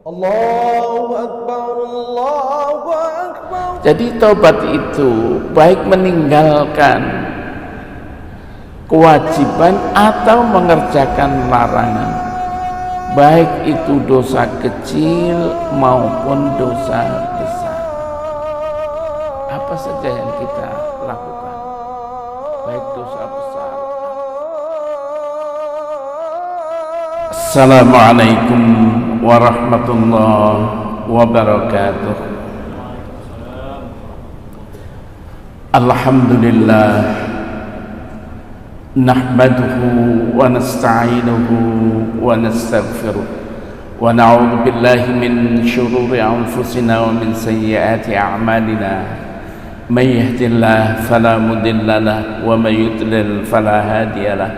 Allahu Akbar, Allahu Akbar. Jadi taubat itu baik meninggalkan kewajiban atau mengerjakan larangan, baik itu dosa kecil maupun dosa besar. Apa saja yang kita lakukan, baik dosa besar. Assalamualaikum warahmatullahi wabarakatuh. Alhamdulillah, nahmaduhu wa nasta'inuhu wa nastaghfiruh wa na'udzu billahi min shururi anfusina wa min sayyiati a'malina. May yahdihillahu fala mudilla lahu wa may yudlil fala hadiya lahu.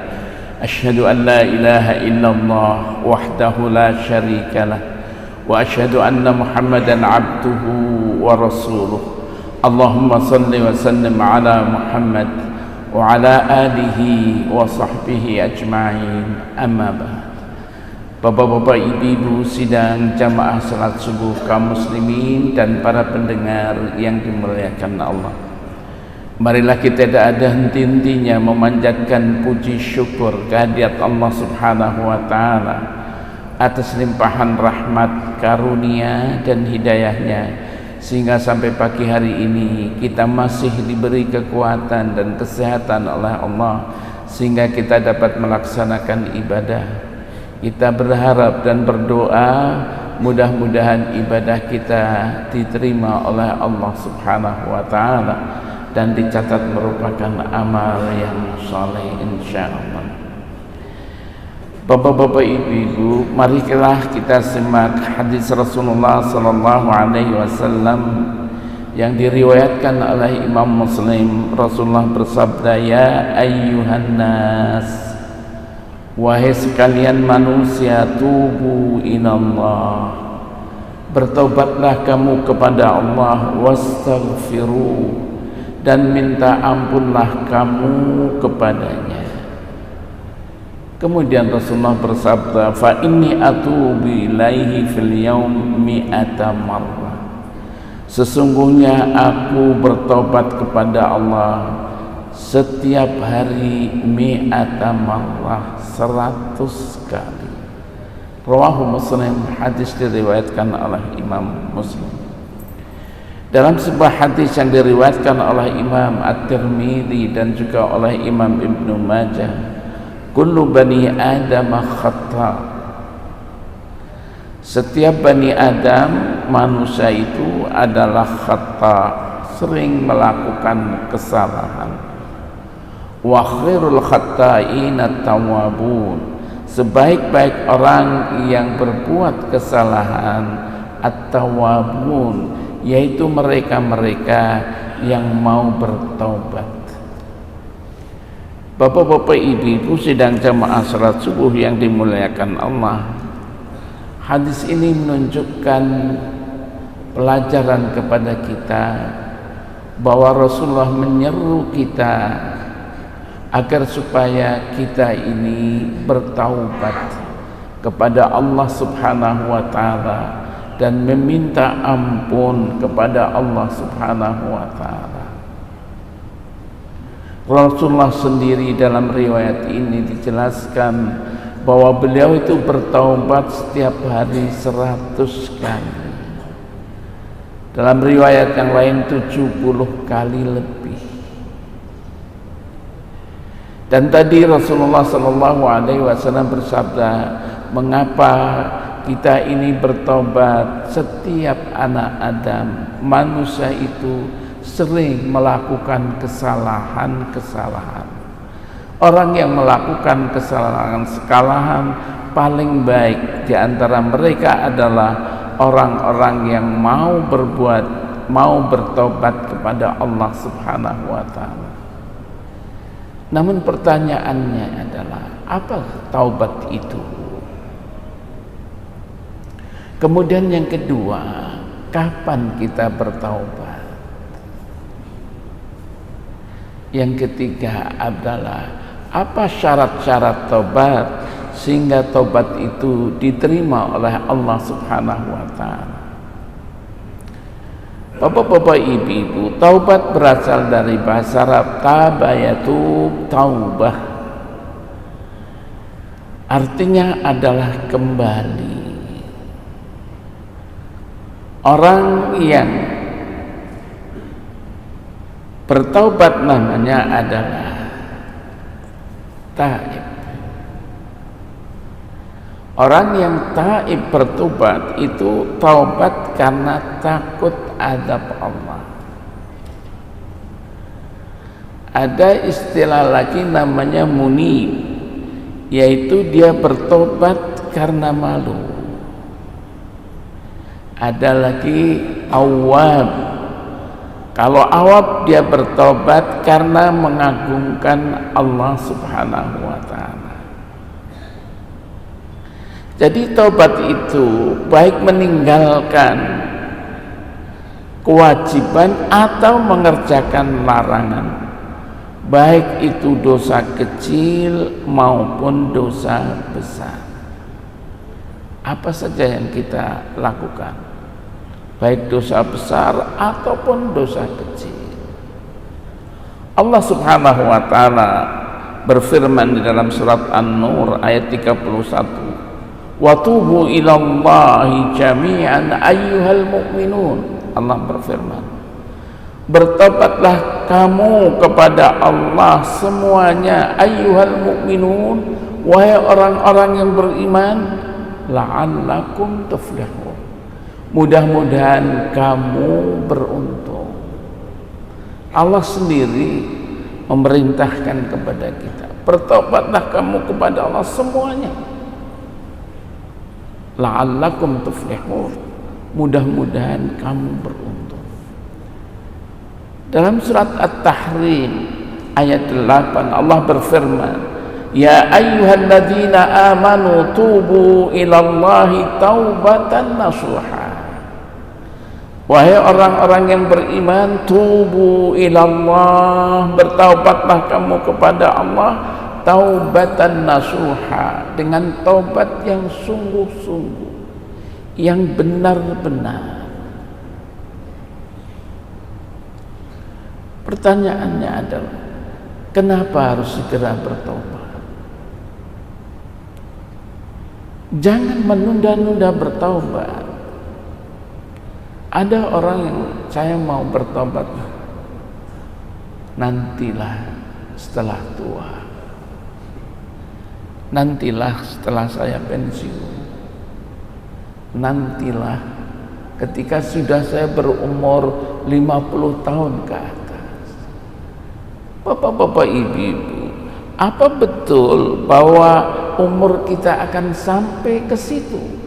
Asyhadu an la ilaha illallah wahdahu la syarika lah wa asyhadu anna Muhammadan abduhu wa rasuluh. Allahumma salli wa sallim ala Muhammad wa ala alihi wa sahbihi ajma'in. Amma ba'd. Bapak-bapak, ibu-ibu sidang jamaah salat subuh kaum muslimin dan para pendengar yang dimuliakan Allah, marilah kita tidak ada henti-hentinya memanjatkan puji syukur kehadirat Allah Subhanahu wa taala atas limpahan rahmat, karunia dan hidayahnya, sehingga sampai pagi hari ini kita masih diberi kekuatan dan kesehatan oleh Allah sehingga kita dapat melaksanakan ibadah. Kita berharap dan berdoa mudah-mudahan ibadah kita diterima oleh Allah Subhanahu wa taala dan dicatat merupakan amal yang saleh insyaallah. Bapak-bapak, ibu-ibu, marilah kita simak hadis Rasulullah sallallahu alaihi wasallam yang diriwayatkan oleh Imam Muslim. Rasulullah bersabda, "Ya ayyuhan nas, wahai sekalian manusia, tubu ilallah, bertobatlah kamu kepada Allah, wastaghfiru, dan minta ampunlah kamu kepadanya." Kemudian Rasulullah bersabda, "Fa inni atubu ilaihi fil yaum mi'ata marrah." Sesungguhnya aku bertobat kepada Allah setiap hari mi'ata marrah, 100 kali. Rawahu Muslim, hadis diriwayatkan oleh Imam Muslim. Dalam sebuah hadis yang diriwayatkan oleh Imam At-Tirmidzi dan juga oleh Imam Ibnu Majah, kullu bani Adam khata'. Setiap bani Adam, manusia itu adalah khata', sering melakukan kesalahan. Wa khairul khata'ina tawwabun, sebaik-baik orang yang berbuat kesalahan at-tawwabun, yaitu mereka-mereka yang mau bertaubat. Bapak-bapak, ibu-ibu sidang jamaah salat subuh yang dimuliakan Allah, hadis ini menunjukkan pelajaran kepada kita bahwa Rasulullah menyeru kita agar supaya kita ini bertaubat kepada Allah Subhanahu wa taala dan meminta ampun kepada Allah Subhanahu wa taala. Rasulullah sendiri dalam riwayat ini dijelaskan bahwa beliau itu bertaubat setiap hari 100 kali. Dalam riwayat yang lain 70 kali lebih. Dan tadi Rasulullah sallallahu alaihi wasallam bersabda, mengapa kita ini bertobat? Setiap anak Adam, manusia itu sering melakukan kesalahan-kesalahan. Orang yang melakukan kesalahan-kesalahan paling baik di antara mereka adalah orang-orang yang mau bertobat kepada Allah Subhanahu wa taala. Namun pertanyaannya adalah, apa taubat itu? Kemudian yang kedua, kapan kita bertaubat? Yang ketiga adalah, apa syarat-syarat taubat sehingga taubat itu diterima oleh Allah Subhanahu wa taala. Bapak-bapak, ibu-ibu, taubat berasal dari bahasa Arab tabayatub, taubah. Artinya adalah kembali. Orang yang bertaubat namanya adalah taib. Orang yang taib bertobat itu taubat karena takut azab Allah. Ada istilah lagi namanya munib, yaitu dia bertobat karena malu. Ada lagi awab. Kalau awab, dia bertobat karena mengagungkan Allah Subhanahu wa taala. Jadi taubat itu baik meninggalkan kewajiban atau mengerjakan larangan, baik itu dosa kecil maupun dosa besar. Apa saja yang kita lakukan, baik dosa besar ataupun dosa kecil. Allah Subhanahu wa taala berfirman di dalam surat An-Nur ayat 31, wa tubu ilallahi jami'an ayyuhal mu'minun. Allah berfirman, bertobatlah kamu kepada Allah semuanya, ayyuhal mu'minun, wahai orang-orang yang beriman, la'allakum tuflihun, mudah-mudahan kamu beruntung. Allah sendiri memerintahkan kepada kita, bertobatlah kamu kepada Allah semuanya, la'allakum tuflihun, mudah-mudahan kamu beruntung. Dalam surat At-Tahrim ayat 8 Allah berfirman, ya ayyuhalladzina amanu tubu ilallahi taubatan nasuha. Wahai orang-orang yang beriman, tubu ilallah, bertaubatlah kamu kepada Allah taubatan nasuha, dengan taubat yang sungguh-sungguh, yang benar-benar. Pertanyaannya adalah, kenapa harus segera bertaubat? Jangan menunda-nunda bertaubat. Ada orang yang, saya mau bertobat, nantilah setelah tua, nantilah setelah saya pensiun, nantilah ketika sudah saya berumur 50 tahun ke atas. Bapak-bapak, ibu-ibu, apa betul bahwa umur kita akan sampai ke situ?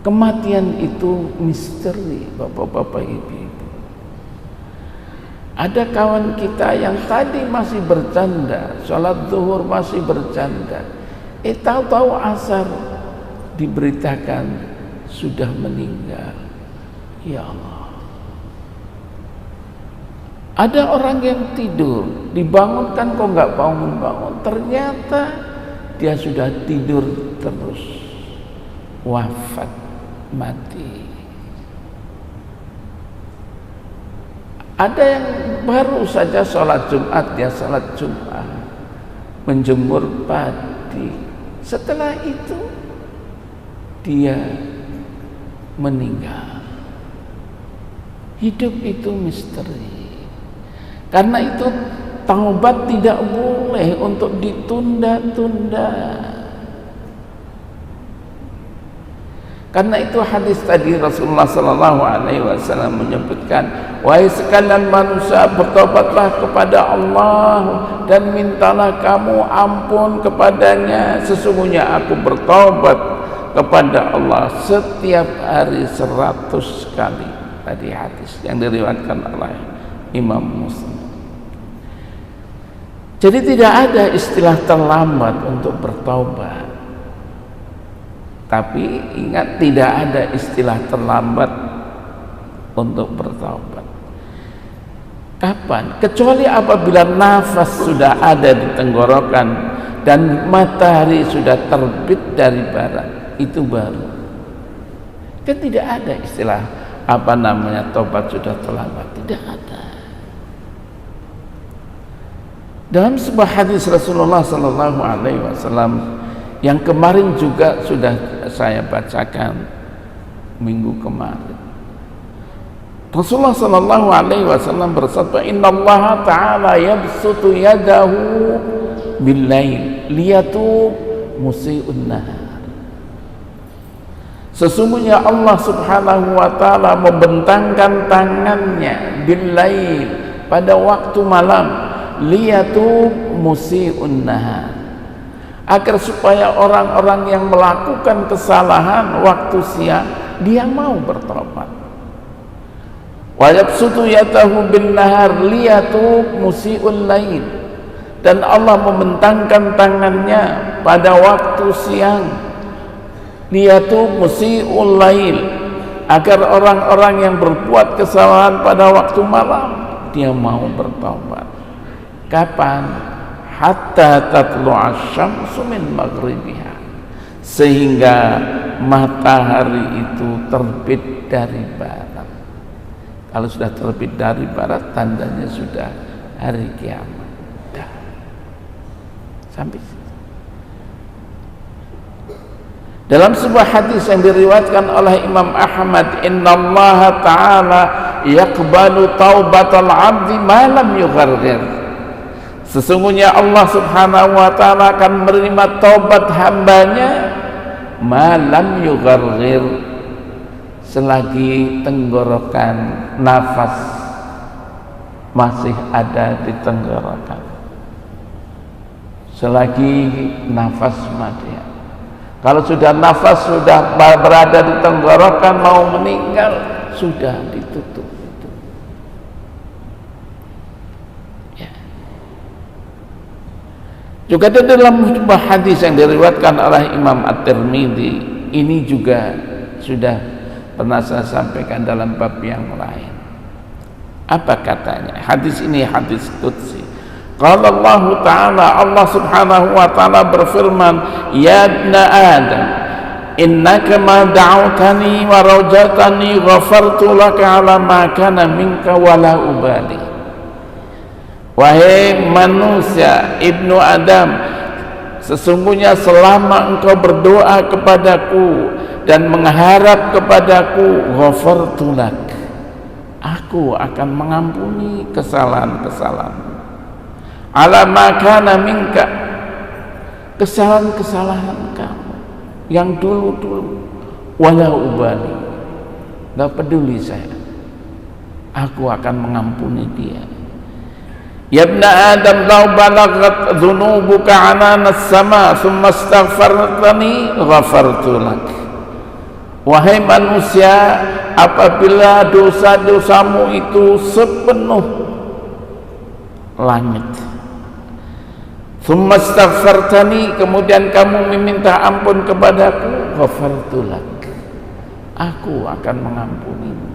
Kematian itu misteri, bapak-bapak, ibu-ibu. Ada kawan kita yang tadi masih bercanda, sholat zuhur masih bercanda, tahu-tahu asar diberitakan sudah meninggal. Ya Allah. Ada orang yang tidur, dibangunkan kok nggak bangun-bangun, ternyata dia sudah tidur terus, wafat, mati. Ada yang baru saja sholat Jumat, dia sholat Jumat, menjemur padi, setelah itu dia meninggal. Hidup itu misteri. Karena itu taubat tidak boleh untuk ditunda-tunda. Karena itu hadis tadi Rasulullah SAW menyebutkan, wahai sekalian manusia, bertobatlah kepada Allah dan mintalah kamu ampun kepadanya. Sesungguhnya aku bertobat kepada Allah setiap hari 100 kali. Tadi hadis yang diriwayatkan oleh Imam Muslim. Jadi tidak ada istilah terlambat untuk bertaubat. Tapi ingat, tidak ada istilah terlambat untuk bertaubat. Kapan? Kecuali apabila nafas sudah ada di tenggorokan dan matahari sudah terbit dari barat, itu baru. Kan tidak ada istilah tobat sudah terlambat, tidak ada. Dalam sebuah hadis Rasulullah sallallahu alaihi wasallam yang kemarin juga sudah saya bacakan minggu kemarin, Rasulullah sallallahu alaihi wasallam bersabda, "Innallaha ta'ala yabsutu yadahu bil-lail liyatub musii'un nahar." Sesungguhnya Allah Subhanahu wa taala membentangkan tangannya bil-lail pada waktu malam, liyatub musii'un nahar, agar supaya orang-orang yang melakukan kesalahan waktu siang dia mau bertobat. Wa yabsutu yadahu bin nahar liyatub musii'ul lail, dan Allah membentangkan tangannya pada waktu siang, liyatub musii'ul lail, agar orang-orang yang berbuat kesalahan pada waktu malam dia mau bertobat. Kapan? Hatta tatlu'a syamsu min maghribiha, sehingga matahari itu terbit dari barat. Kalau sudah terbit dari barat, tandanya sudah hari kiamat. Dah. Sampai situ. Dalam sebuah hadis yang diriwayatkan oleh Imam Ahmad, innallaha ta'ala yaqbalu taubatal 'abdi ma lam yugharghir. Sesungguhnya Allah Subhanahu wa taala akan menerima taubat hambanya malam yugharghir, selagi tenggorokan nafas masih ada di tenggorokan, selagi nafas masih ada. Kalau sudah nafas sudah berada di tenggorokan mau meninggal, sudah ditutup. Juga ada dalam sebuah hadis yang diriwayatkan oleh Imam At-Tirmidzi, ini juga sudah pernah saya sampaikan dalam bab yang lain. Apa katanya? Hadis ini hadis qudsi. Qala Allah Ta'ala, Allah Subhanahu wa taala berfirman, "Ya ibna Adam, innaka ma da'awtani wa rajatani ghafartu laka ala ma kana minka wa la ubali." Wahai manusia, ibnu Adam, sesungguhnya selama engkau berdoa kepadaku dan mengharap kepadaku, ghafartu lak, aku akan mengampuni kesalahan-kesalahanmu. Ala ma kana minka, kesalahan-kesalahan kamu yang dulu-dulu, wala ubali, enggak peduli saya, aku akan mengampuni dia. Ya ibn Adam, law balagat dhunubuka ananas sama thumma astaghfartani ghafartu lak. Wahai manusia, apabila dosa-dosamu itu sepenuh langit, thumma astaghfartani, kemudian kamu meminta ampun kepadaku, ghafartu lak, aku akan mengampunimu.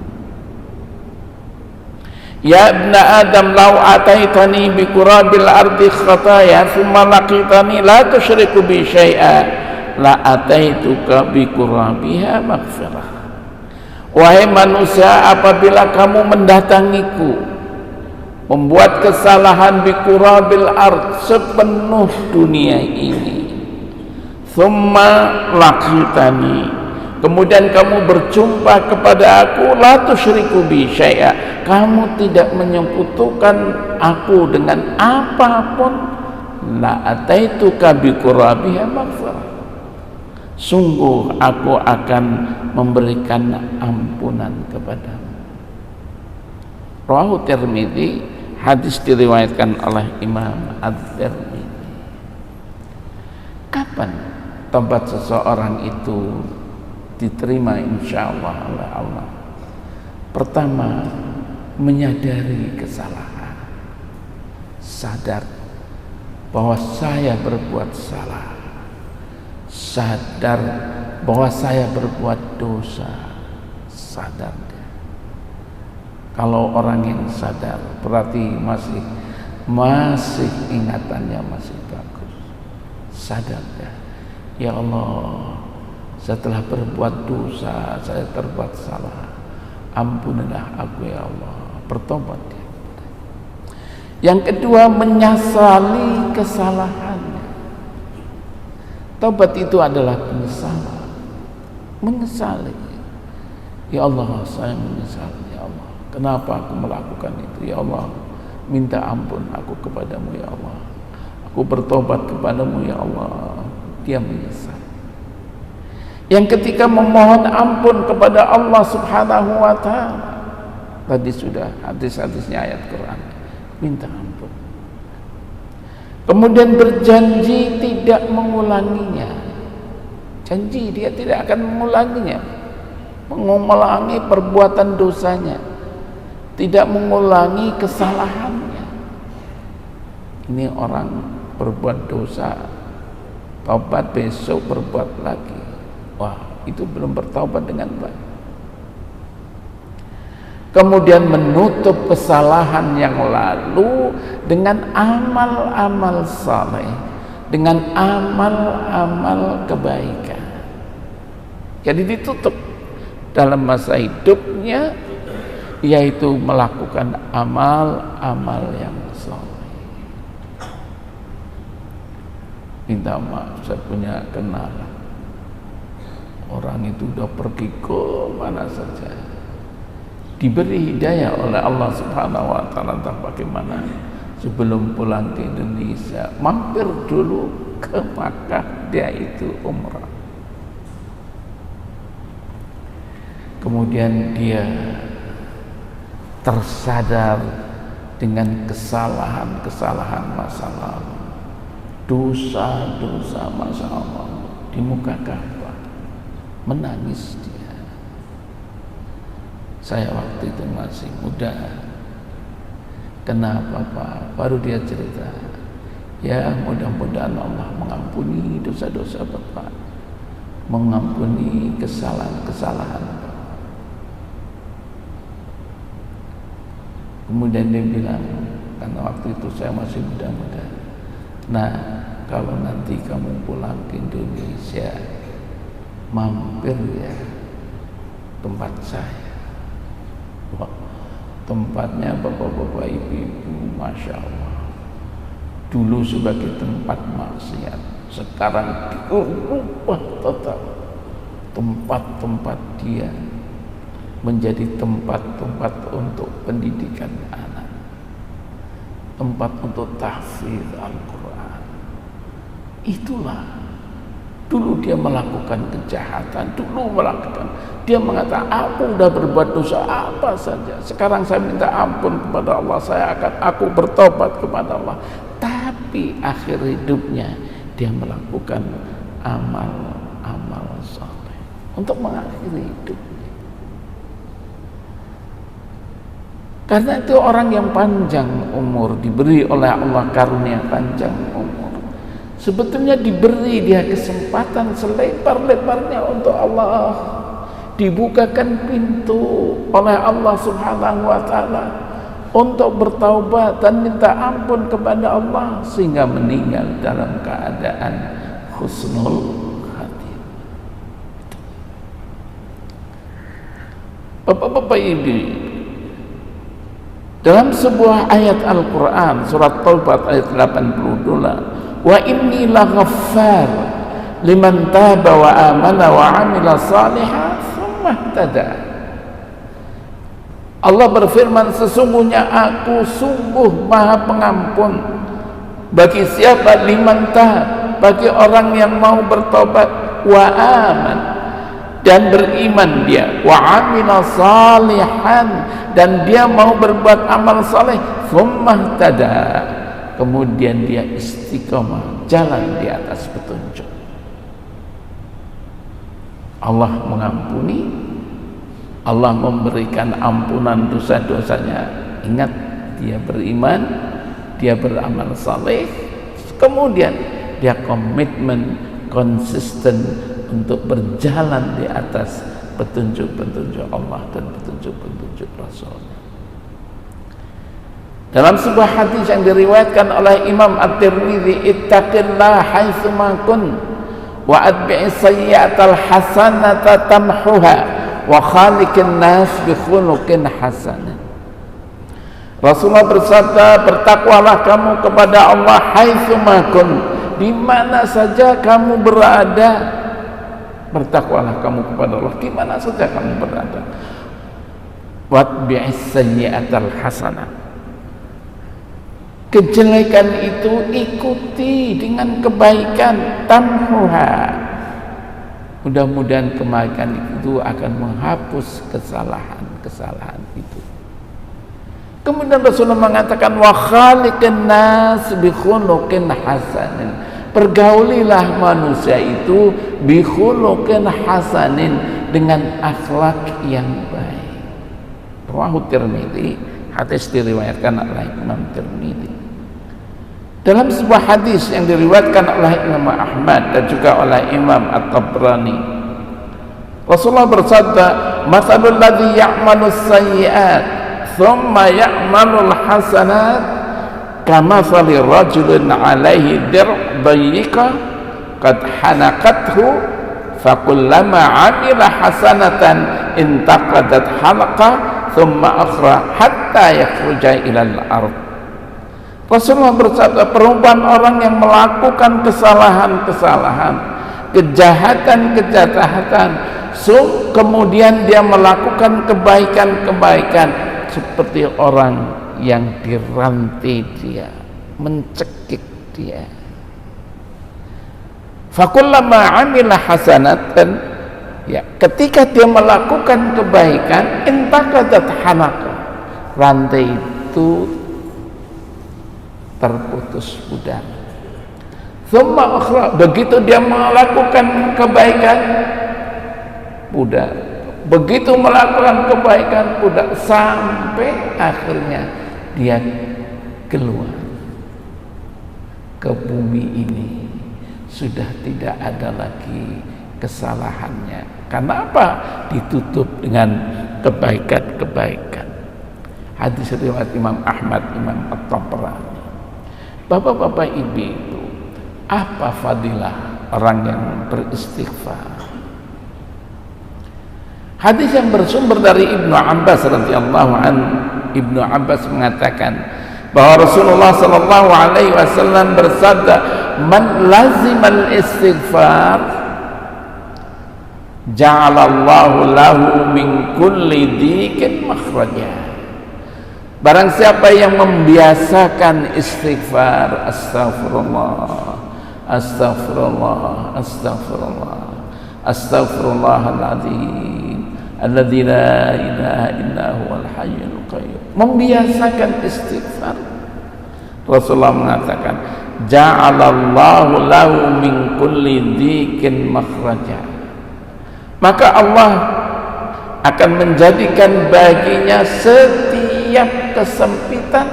Ya ibn Adam, law ataitani bi qurabil ardi khataya thumma laqitani la tusyriku bi syai'a la ataituka bi qurabiha maghfirah. Wahai manusia, apabila kamu mendatangiku membuat kesalahan bi qurabil ard, sepenuh dunia ini, thumma laqitani, kemudian kamu berjumpa kepada aku, la tusyriku bi syai'a, kamu tidak menyekutukan aku dengan apapun, la ataituka bi qurabiha maghfirah, sungguh aku akan memberikan ampunan kepadamu. Rawahu Tirmidzi, hadis diriwayatkan oleh Imam At-Tirmidzi. Kapan tobat seseorang itu diterima insyaallah oleh Allah? Pertama, menyadari kesalahan, sadar bahwa saya berbuat salah, sadar bahwa saya berbuat dosa, sadar. Kalau orang yang sadar berarti masih ingatannya masih bagus. sadar ya Allah, setelah berbuat dosa, saya terbuat salah, ampunilah aku ya Allah, bertobat dia. Yang kedua, menyesali kesalahannya. Taubat itu adalah penyesalan, menyesali. Ya Allah, saya menyesal ya Allah, kenapa aku melakukan itu ya Allah, minta ampun aku kepadamu ya Allah, aku bertobat kepadamu ya Allah. Dia menyesal. Yang ketiga, memohon ampun kepada Allah Subhanahu wa ta'ala. Tadi sudah hadis-hadisnya ayat Quran, minta ampun. Kemudian berjanji tidak mengulanginya. Janji dia tidak akan mengulanginya, mengulangi perbuatan dosanya, tidak mengulangi kesalahannya. Ini orang berbuat dosa, taubat, besok berbuat lagi. Wah, itu belum bertaubat dengan baik. Kemudian menutup kesalahan yang lalu dengan amal-amal saleh, dengan amal-amal kebaikan. Jadi ditutup dalam masa hidupnya, yaitu melakukan amal-amal yang saleh. Minta maaf, saya punya kenalan, orang itu udah pergi ke mana saja, diberi hidayah oleh Allah Subhanahu wa ta'ala, entah bagaimana, sebelum pulang ke Indonesia mampir dulu ke Makkah, dia itu umrah. Kemudian dia tersadar dengan kesalahan-kesalahan masa lalu, dosa-dosa masa lalu di muka Ka'bah, menangis dia. Saya waktu itu masih muda. Kenapa Pak? Baru dia cerita, ya mudah-mudahan Allah mengampuni dosa-dosa Bapak, mengampuni kesalahan-kesalahan Bapak. Kemudian dia bilang, karena waktu itu saya masih muda-muda, nah kalau nanti kamu pulang ke Indonesia, mampir ya tempat saya. Wah, tempatnya bapak-bapak, ibu-ibu, Masya Allah, dulu sebagai tempat maksiat, sekarang dirubah total. Tempat-tempat dia menjadi tempat-tempat untuk pendidikan anak, tempat untuk tahfidz Al-Quran. Itulah dulu dia melakukan kejahatan, dia mengatakan aku udah berbuat dosa apa saja, sekarang saya minta ampun kepada Allah, aku bertobat kepada Allah. Tapi akhir hidupnya dia melakukan amal-amal saleh untuk mengakhiri hidupnya. Karena itu orang yang panjang umur, diberi oleh Allah karunia panjang umur, sebetulnya diberi dia kesempatan selebar-lebarnya untuk Allah, dibukakan pintu oleh Allah Subhanahu wa ta'ala untuk bertaubat dan minta ampun kepada Allah, sehingga meninggal dalam keadaan husnul khatimah. Bapak-bapak ibu, dalam sebuah ayat Al-Quran, surat Taubat ayat 82, wa inni laghaffar liman taba wa amana wa amila salihan thumma ihtada. Allah berfirman, sesungguhnya aku sungguh maha pengampun bagi siapa, liman tab, bagi orang yang mau bertobat, wa aman, dan beriman dia, wa amila salihan, dan dia mau berbuat amal saleh, thumma ihtada, kemudian dia istiqomah jalan di atas petunjuk. Allah mengampuni, Allah memberikan ampunan dosa-dosanya. Ingat, dia beriman, dia beramal saleh, kemudian dia komitmen, konsisten untuk berjalan di atas petunjuk-petunjuk Allah dan petunjuk-petunjuk Rasul. Dalam sebuah hadis yang diriwayatkan oleh Imam At-Tirmidzi, ittaqillaha haitsu ma kunt wa atbi'is sayyi'atal hasanata tamhuha wa khaliqin nas bi khuluqin hasanin. Rasulullah bersabda, bertakwalah kamu kepada Allah haitsu ma kunt, di mana saja kamu berada. Bertakwalah kamu kepada Allah di mana saja kamu berada. Watbi'is sayyi'atal hasanah, kejelekan itu ikuti dengan kebaikan, tamhuha, mudah-mudahan kebaikan itu akan menghapus kesalahan itu. Kemudian Rasulullah mengatakan, wa khaliqin nas bi khuluqin hasanin, pergaulilah manusia itu bi khuluqin hasanin, dengan akhlak yang baik. Rawahu Tirmidzi, hadis diriwayatkan oleh Imam Tirmidzi. Dalam sebuah hadis yang diriwayatkan oleh Imam Ahmad dan juga oleh Imam At-Tabrani, Rasulullah bersabda, "Matsalul ladzi ya'malu sayyi'at thumma ya'malul hasanat kamatsali rajulin 'alaihi dir' dayyiqa qad hanaqathu fakullama 'amila hasanatan intaqadat halaqah thumma akhra hatta yakhruja ilal ard." Rasulullah bersabda, perumpamaan orang yang melakukan kesalahan-kesalahan, kejahatan-kejahatan, kemudian dia melakukan kebaikan-kebaikan, seperti orang yang dirantai dia, mencekik dia. Fakullama amila hasanatan, ya, ketika dia melakukan kebaikan, intaqadat hanaka, rantai itu terputus pudar. Thumma akhra, begitu dia melakukan kebaikan, pudar. Begitu melakukan kebaikan, pudar, sampai akhirnya dia keluar ke bumi ini, sudah tidak ada lagi kesalahannya. Karena apa? Ditutup dengan kebaikan-kebaikan. Hadis riwayat Imam Ahmad, Imam At-Tabrani. Bapak-bapak, ibu-ibu, apa fadilah orang yang beristighfar? Hadis yang bersumber dari Ibnu Abbas radhiyallahu anhu. Ibnu Abbas mengatakan bahwa Rasulullah sallallahu alaihi wasallam bersabda, "Man lazimal istighfar ja'alallahu lahu min kulli dhiqin makhraja." Barang siapa yang membiasakan istighfar, astaghfirullah, astaghfirullah, astaghfirullah, astaghfirullahaladzim alladzi la ilaha illa huwal hayyul qayyum, membiasakan istighfar, Rasulullah mengatakan, ja'alallahu lahu min kulli dhiqin makhraja, maka Allah akan menjadikan baginya setiap kesempitan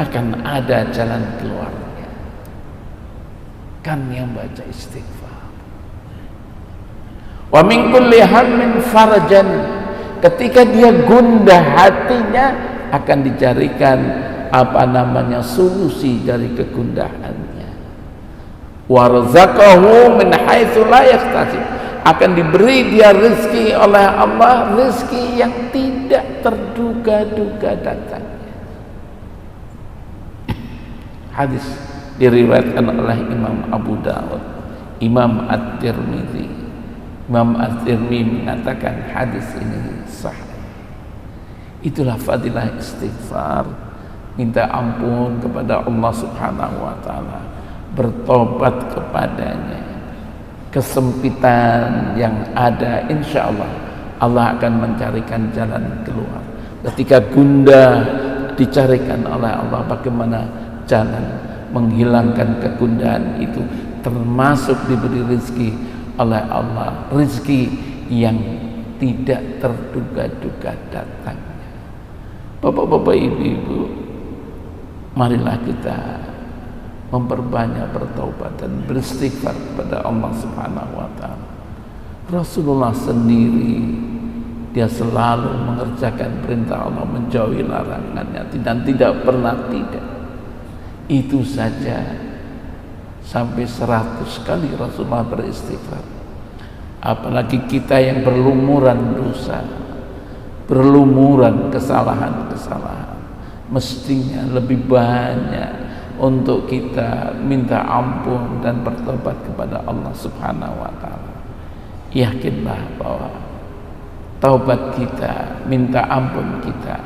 akan ada jalan keluarnya. Kan yang baca istighfar. Wa min kulli hammin farajan, ketika dia gundah hatinya akan dicarikan solusi dari kegundahannya. Warzaqahu min haitsu la yahtasib, akan diberi dia rezeki oleh Allah, rezeki yang tidak terduga-duga datangnya. Hadis diriwayatkan oleh Imam Abu Dawud, Imam At-Tirmidzi. Imam At-Tirmidzi mengatakan hadis ini sahih. Itulah fadilah istighfar, minta ampun kepada Allah Subhanahu wa taala, bertobat kepadanya. Kesempitan yang ada, insya Allah Allah akan mencarikan jalan keluar. Ketika gundah, dicarikan oleh Allah bagaimana jalan menghilangkan kegundahan itu, termasuk diberi rezeki oleh Allah, rezeki yang tidak terduga-duga datangnya. Bapak-bapak, ibu-ibu, marilah kita memperbanyak bertaubat dan beristighfar kepada Allah Subhanahu wa taala. Rasulullah sendiri Dia selalu mengerjakan perintah Allah, menjauhi larangannya, dan tidak pernah tidak. Itu saja sampai 100 kali Rasulullah beristighfar. Apalagi kita yang berlumuran dosa, berlumuran kesalahan-kesalahan, mestinya lebih banyak untuk kita minta ampun dan bertobat kepada Allah Subhanahu wa taala. Yakinlah bahwa taubat kita, minta ampun kita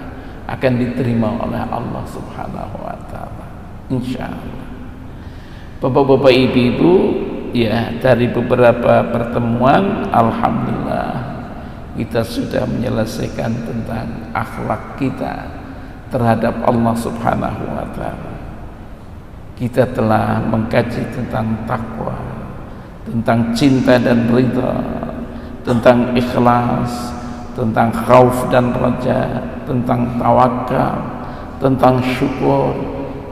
akan diterima oleh Allah Subhanahu wa taala, insyaallah. Bapak-bapak, ibu-ibu, ya, dari beberapa pertemuan alhamdulillah kita sudah menyelesaikan tentang akhlak kita terhadap Allah Subhanahu wa taala. Kita telah mengkaji tentang takwa, tentang cinta dan ridha, tentang ikhlas, tentang khauf dan raja, tentang tawakal, tentang syukur,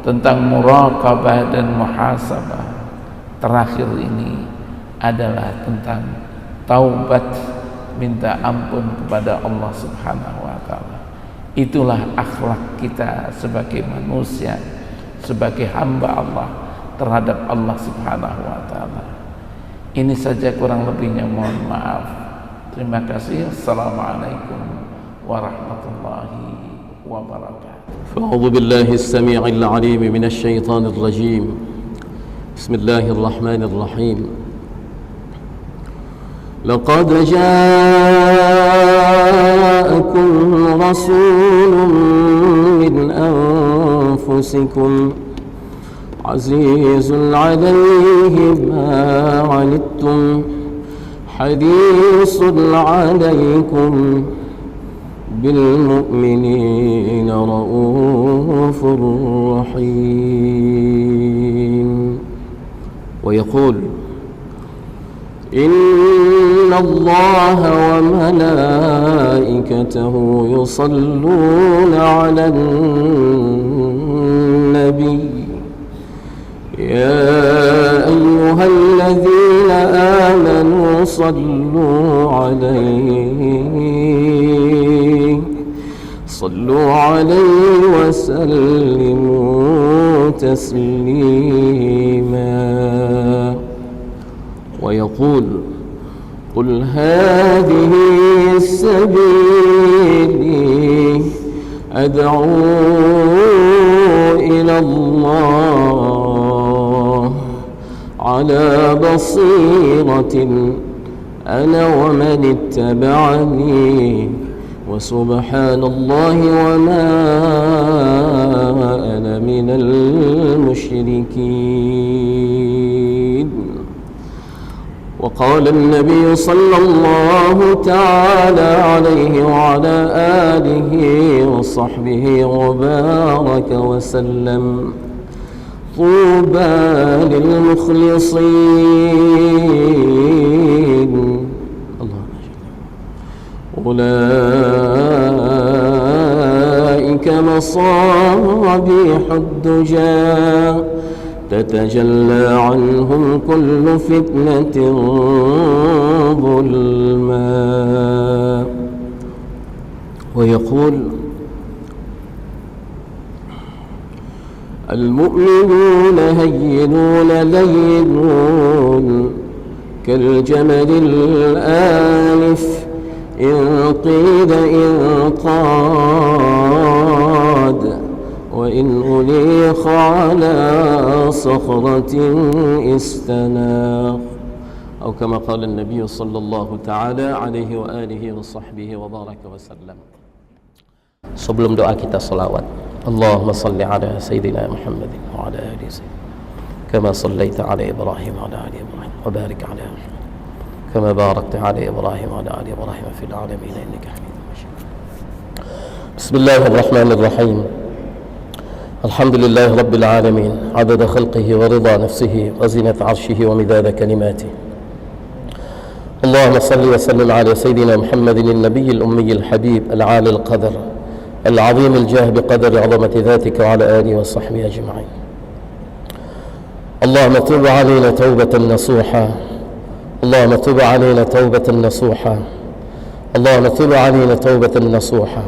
tentang muraqabah dan muhasabah. Terakhir ini adalah tentang taubat, minta ampun kepada Allah Subhanahu wa taala. Itulah akhlak kita sebagai manusia, sebagai hamba Allah terhadap Allah Subhanahu wa taala. Ini saja, kurang lebihnya mohon maaf. Terima kasih. Assalamualaikum warahmatullahi wabarakatuh. أعوذ بالله السميع العليم من الشيطان الرجيم. بسم الله الرحمن الرحيم. لقد جاءكم رسول من أنفسكم عزيز عليه ما عنتم حريص عليكم بالمؤمنين رؤوف رحيم. ويقول إن الله وملائكته يصلون على النبي يا أيها الذين آمنوا صلوا عليه وسلموا تسليما. ويقول قل هذه سبيلي أدعو إلى الله على بصيرة أنا ومن اتبعني وسبحان الله وما أنا من المشركين. وقال النبي صلى الله تعالى عليه وعلى آله وصحبه وبارك وسلم طوبى للمخلصين أولئك مصابيح الدجى تتجلى عنهم كل فتنة ظلما. ويقول المؤمنون هينون لينون كالجمل الآنف إن قيل إن قاد وإن أليخ على صخرة استناخ أو كما قال النبي صلى الله تعالى عليه وآله وصحبه وبارك وسلم. Sebelum doa kita salawat. Allahumma salli ala Sayyidina Muhammad wa ala ali Sayyidina kama sallaita ala Ibrahim wa ala ali Ibrahim wa barik ala Muhammad كما باركت على إبراهيم وعلى آل إبراهيم في العالمين إنك حميد مجيد. بسم الله الرحمن الرحيم. الحمد لله رب العالمين عدد خلقه ورضا نفسه وزنة عرشه ومداد كلماته. اللهم صل وسلم على سيدنا محمد النبي الأمي الحبيب العالي القدر العظيم الجاه بقدر عظمة ذاتك وعلى آله وصحبه أجمعين. اللهم تب علينا توبة نصوحا اللهم تب علينا توبة نصوحا اللهم تب علينا توبة نصوحة.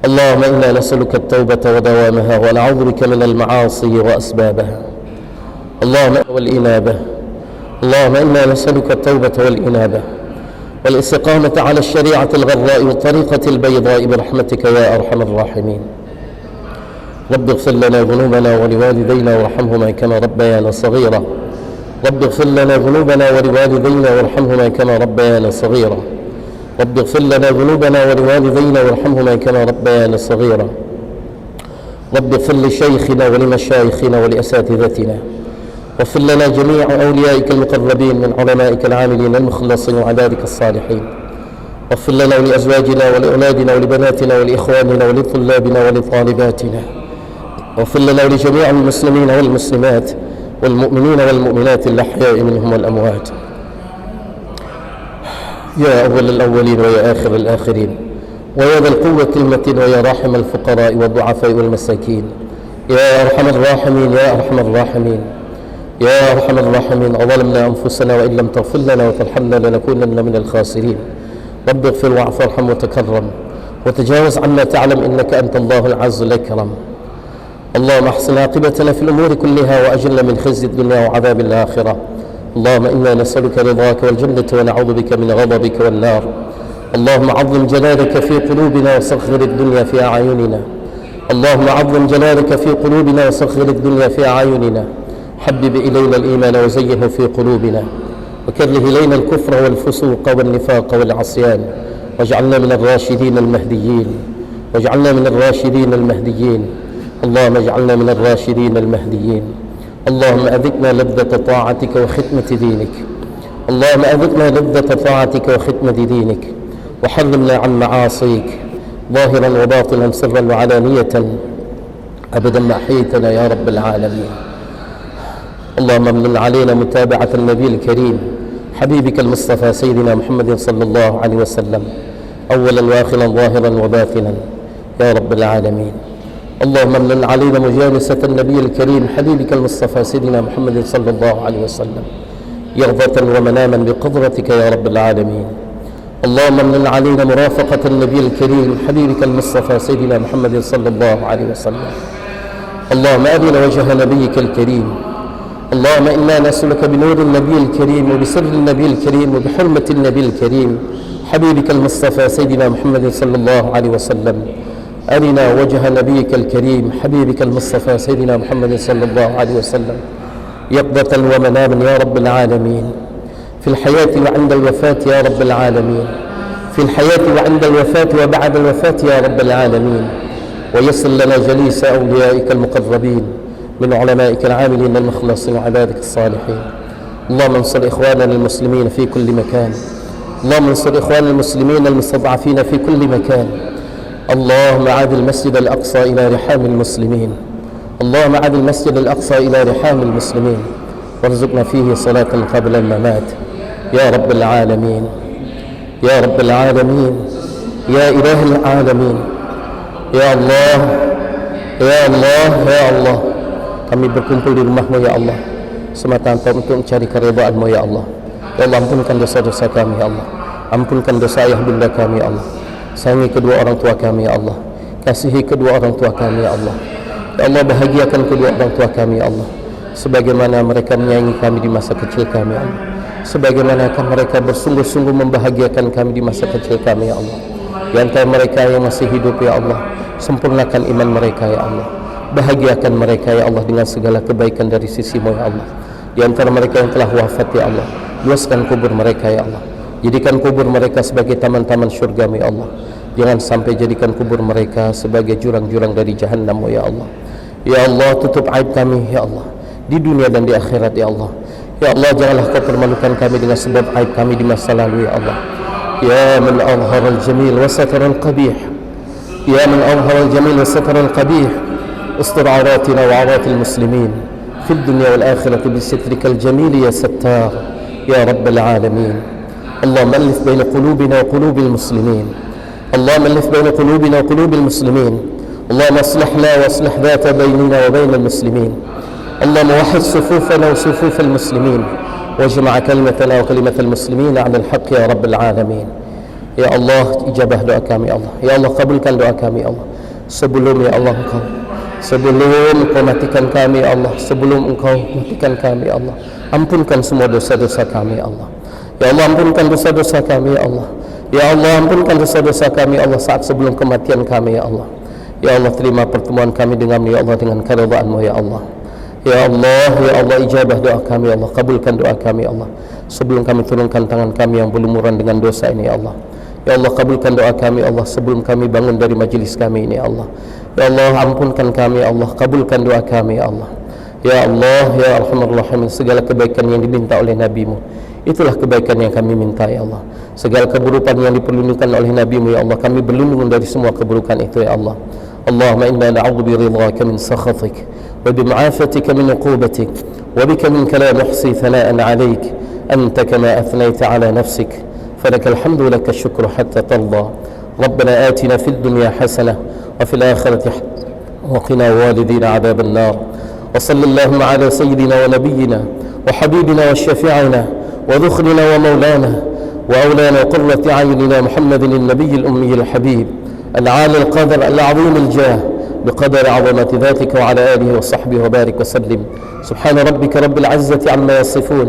اللهم إنا نسألك التوبة ودوامها ونعوذ بك من المعاصي وأسبابها. اللهم والإنابة. اللهم إنا نسألك التوبة والإنابة والاستقامة على الشريعة الغراء والطريقة البيضاء برحمتك يا أرحم الراحمين. رب اغفر لنا ذنوبنا ولوالدينا وارحمهما كما ربيانا صغيرا. رب اغفر لنا ذنوبنا ولوالدينا وارحمهما كما ربيانا صغيرا. رب اغفر لنا ذنوبنا ولوالدينا وارحمهما كما ربيانا صغيرا. رب اغفر لشيخنا ولمشايخنا ولأساتذتنا، واغفر لنا جميع أوليائك المقربين من علمائك العاملين المخلصين وعبادك الصالحين. واغفر لنا ولأزواجنا ولأولادنا ولبناتنا ولإخواننا ولطلابنا ولطالباتنا. واغفر لنا ولجميع المسلمين والمسلمات والمؤمنين والمؤمنات الأحياء منهم والأموات. يا أول الأولين ويا آخر الآخرين ويا ذا القوة المتين ويا راحم الفقراء والضعفاء والمساكين، يا أرحم الراحمين يا أرحم الراحمين يا أرحم الراحمين. أظلمنا أنفسنا وإن لم تغفر لنا وترحمنا لنكونن من الخاسرين. رب اغفر واعف وارحم وتكرم وتجاوز عما تعلم إنك أنت الله العز الأكرم. اللهم احسن عاقبتنا في الأمور كلها وأجلنا من خزي الدنيا وعذاب الآخرة. اللهم إنا نسألك رضاك والجنة ونعوذ بك من غضبك والنار. اللهم عظم جلالك في قلوبنا وصغر الدنيا في أعيننا. اللهم عظم جلالك في قلوبنا وصغر الدنيا في أعيننا. حبب إلينا الإيمان وزينه في قلوبنا، وكره إلينا الكفر والفسوق والنفاق والعصيان، واجعلنا من الراشدين المهديين. واجعلنا من الراشدين المهديين. اللهم اجعلنا من الراشدين المهديين. اللهم أذقنا لذة طاعتك وختمة دينك. اللهم أذقنا لذة طاعتك وختمة دينك، وحرمنا عن معاصيك ظاهرا وباطنا سرا وعلانية أبدا ما أحييتنا يا رب العالمين. اللهم امن علينا متابعة النبي الكريم حبيبك المصطفى سيدنا محمد صلى الله عليه وسلم أولا وآخرا ظاهرا وباطنا يا رب العالمين. اللهم امن علينا مجالسة النبي الكريم حبيبك المصطفى سيدنا محمد صلى الله عليه وسلم يغضة ومناما بقدرتك يا رب العالمين. اللهم امن علينا مرافقة النبي الكريم حبيبك المصطفى سيدنا محمد صلى الله عليه وسلم. اللهم أرنا وجه نبيك الكريم. اللهم إنا نسألك بنور النبي الكريم وبسر النبي الكريم وبحرمة النبي الكريم حبيبك المصطفى سيدنا محمد صلى الله عليه وسلم. أرنا وجه نبيك الكريم حبيبك المصطفى سيدنا محمد صلى الله عليه وسلم يقظة ومناما يا رب العالمين، في الحياة وعند الوفاة يا رب العالمين، في الحياة وعند الوفاة وبعد الوفاة يا رب العالمين. ويسر لنا جليس أوليائك المقربين من علمائك العاملين المخلصين وعبادك الصالحين. اللهم انصر إخواننا المسلمين في كل مكان. اللهم انصر إخواننا المسلمين المستضعفين في كل مكان. اللهم عاد المسجد الأقصى إلى رحام المسلمين. اللهم عاد المسجد الأقصى إلى رحام المسلمين، وارزقنا فيه صلاة قبل الممات يا رب العالمين يا رب العالمين يا إله العالمين. Ya Allah, Ya Allah, Ya Allah, kami berkumpul di rumah-Mu ya Allah semata-mata untuk mencari keridhaan-Mu ya Allah. Ya Allah, ampunkan dosa-dosa kami ya Allah. Ampunkan dosa ayah bunda kami ya Allah. Sayangi kedua orang tua kami ya Allah. Kasihi kedua orang tua kami ya Allah. Ya Allah, bahagiakan kedua orang tua kami ya Allah, sebagaimana mereka menyayangi kami di masa kecil kami ya Allah. Sebagaimana mereka bersungguh-sungguh membahagiakan kami di masa kecil kami ya Allah. Di antara mereka yang masih hidup ya Allah, sempurnakan iman mereka ya Allah. Bahagiakan mereka ya Allah dengan segala kebaikan dari sisi-Mu ya Allah. Di antara mereka yang telah wafat ya Allah, luaskan kubur mereka ya Allah. Jadikan kubur mereka sebagai taman-taman syurga-Mu ya Allah. Jangan sampai jadikan kubur mereka sebagai jurang-jurang dari jahannam ya Allah. Ya Allah, tutup aib kami ya Allah di dunia dan di akhirat ya Allah. Ya Allah, janganlah Kau permalukan kami dengan sebab aib kami di masa lalu ya Allah. يا من أظهر الجميل وستر القبيح، يا من أظهر الجميل وستر القبيح، استر عوراتنا وعورات المسلمين في الدنيا والآخرة بسترك الجميل يا ستار يا رب العالمين. اللهم ألف بين قلوبنا وقلوب المسلمين. اللهم ألف بين قلوبنا وقلوب المسلمين. اللهم اصلحنا واصلح ذات بيننا وبين المسلمين. اللهم وحد صفوفنا وصفوف المسلمين، واجمع كلمتنا وكلمة المسلمين على الحق يا رب العالمين. Ya Allah, ijabah doa kami Allah. Ya Allah, kabulkan doa kami Allah. Sebelum ya Allah Engkau matikan kami Allah, sebelum Engkau matikan kami Allah, ampunkan semua dosa-dosa kami Allah. Ya Allah, ampunkan dosa-dosa kami ya Allah. Ya Allah, ampunkan dosa-dosa kami Allah saat sebelum kematian kami ya Allah. Ya Allah, terima pertemuan kami dengan ya Allah dengan keridhaan-Mu ya Allah. Ya Allah, ijabah doa kami Allah, kabulkan doa kami Allah. Sebelum kami turunkan tangan kami yang berlumuran dengan dosa ini ya Allah. Ya Allah, kabulkan doa kami Allah sebelum kami bangun dari majlis kami ini ya Allah. Ya Allah, ampunkan kami Allah, kabulkan doa kami ya Allah. Ya Allah, ya Arhamar Rahimin, segala kebaikan yang diminta oleh Nabi-Mu, itulah kebaikan yang kami minta ya Allah. Segala keburukan yang diperlindungkan oleh Nabi-Mu ya Allah, kami berlindung dari semua keburukan itu ya Allah. Allahumma inna na'udzu biridhaka min sakhatik wa bi'afatika min uqubatik wa bika minka la nuhsi thana'an 'alayk anta kama athnayta 'ala nafsik falaka alhamdu wa laka ash-shukru hatta tarda. Rabbana atina fid dunya hasanah wa fil akhirati hasanah wa qina walidina 'adhaban nar. Wa sallallahu 'ala sayyidina wa nabiyyina wa habibina wa shafi'ina wa dhukhrina wa maulana wa awlana qurrati 'ayunina Muhammadin an-nabiy al-ummi al-habib العالي القدر العظيم الجاه بقدر عظمة ذاتك وعلى آله وصحبه وبارك وسلم. سبحان ربك رب العزة عما يصفون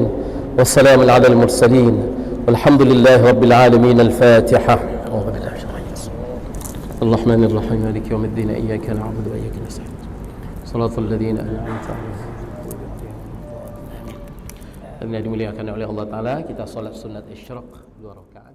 والسلام على المرسلين والحمد لله رب العالمين. الفاتحة. الرحمن الرحيم مالك يوم الدين إياك نعبد وإياك نستعين صراط الذين أنعمت عليهم. Dimuliakan oleh Allah Ta'ala, kita salat sunat isyraq 2 rakaat.